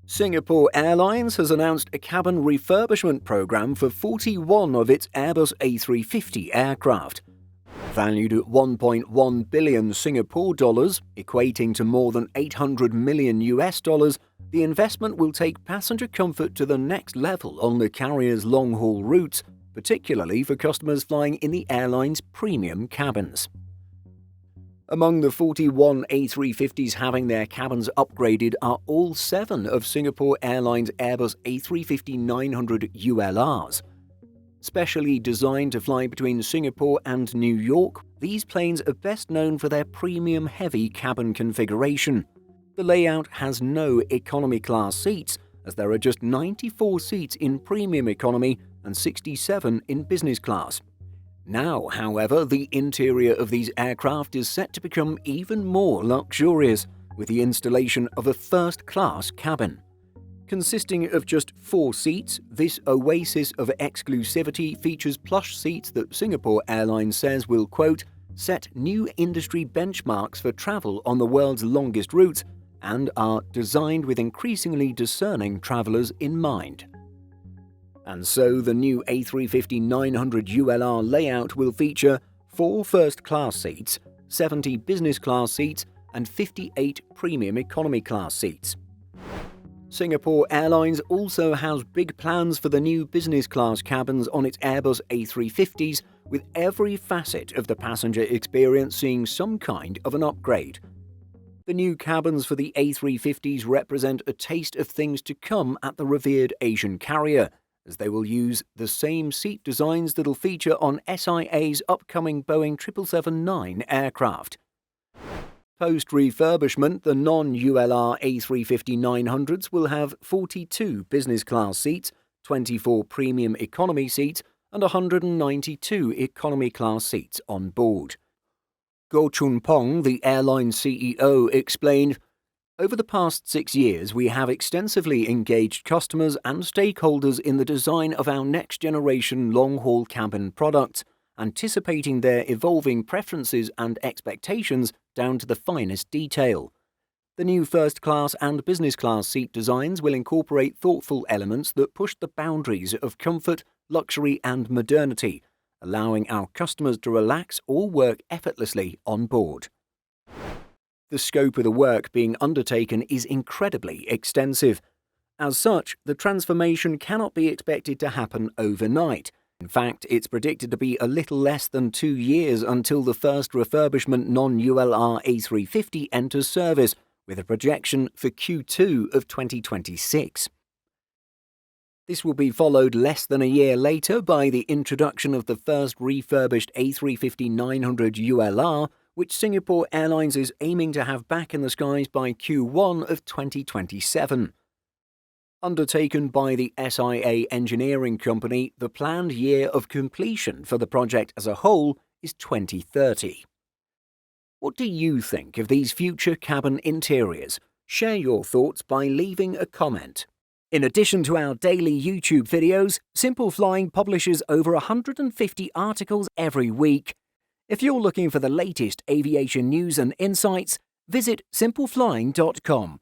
Singapore Airlines has announced a cabin refurbishment program for 41 of its Airbus A350 aircraft. Valued at 1.1 billion Singapore dollars, equating to more than 800 million US dollars, the investment will take passenger comfort to the next level on the carrier's long-haul routes, particularly for customers flying in the airline's premium cabins. Among the 41 A350s having their cabins upgraded are all 7 of Singapore Airlines' Airbus A350-900 ULRs. Specially designed to fly between Singapore and New York, these planes are best known for their premium heavy cabin configuration. The layout has no economy class seats, as there are just 94 seats in premium economy and 67 in business class. Now, however, the interior of these aircraft is set to become even more luxurious, with the installation of a first-class cabin. Consisting of just 4 seats, this oasis of exclusivity features plush seats that Singapore Airlines says will, quote, set new industry benchmarks for travel on the world's longest routes and are designed with increasingly discerning travelers in mind. And so the new A350-900 ULR layout will feature 4 first-class seats, 70 business-class seats, and 58 premium economy-class seats. Singapore Airlines also has big plans for the new business-class cabins on its Airbus A350s, with every facet of the passenger experience seeing some kind of an upgrade. The new cabins for the A350s represent a taste of things to come at the revered Asian carrier, as they will use the same seat designs that'll feature on SIA's upcoming Boeing 777-9 aircraft. Post-refurbishment, the non-ULR A350-900s will have 42 business-class seats, 24 premium economy seats, and 192 economy-class seats on board. Goh Chun Pong, the airline CEO, explained, "Over the past 6 years, we have extensively engaged customers and stakeholders in the design of our next-generation long-haul cabin products, anticipating their evolving preferences and expectations down to the finest detail. The new first-class and business-class seat designs will incorporate thoughtful elements that push the boundaries of comfort, luxury, and modernity, allowing our customers to relax or work effortlessly on board." The scope of the work being undertaken is incredibly extensive. As such, the transformation cannot be expected to happen overnight. In fact, it's predicted to be a little less than 2 years until the first refurbishment non-ULR A350 enters service, with a projection for Q2 of 2026. This will be followed less than a year later by the introduction of the first refurbished A350-900 ULR, which Singapore Airlines is aiming to have back in the skies by Q1 of 2027. Undertaken by the SIA engineering company, the planned year of completion for the project as a whole is 2030. What do you think of these future cabin interiors? Share your thoughts by leaving a comment. In addition to our daily YouTube videos, Simple Flying publishes over 150 articles every week. If you're looking for the latest aviation news and insights, visit simpleflying.com.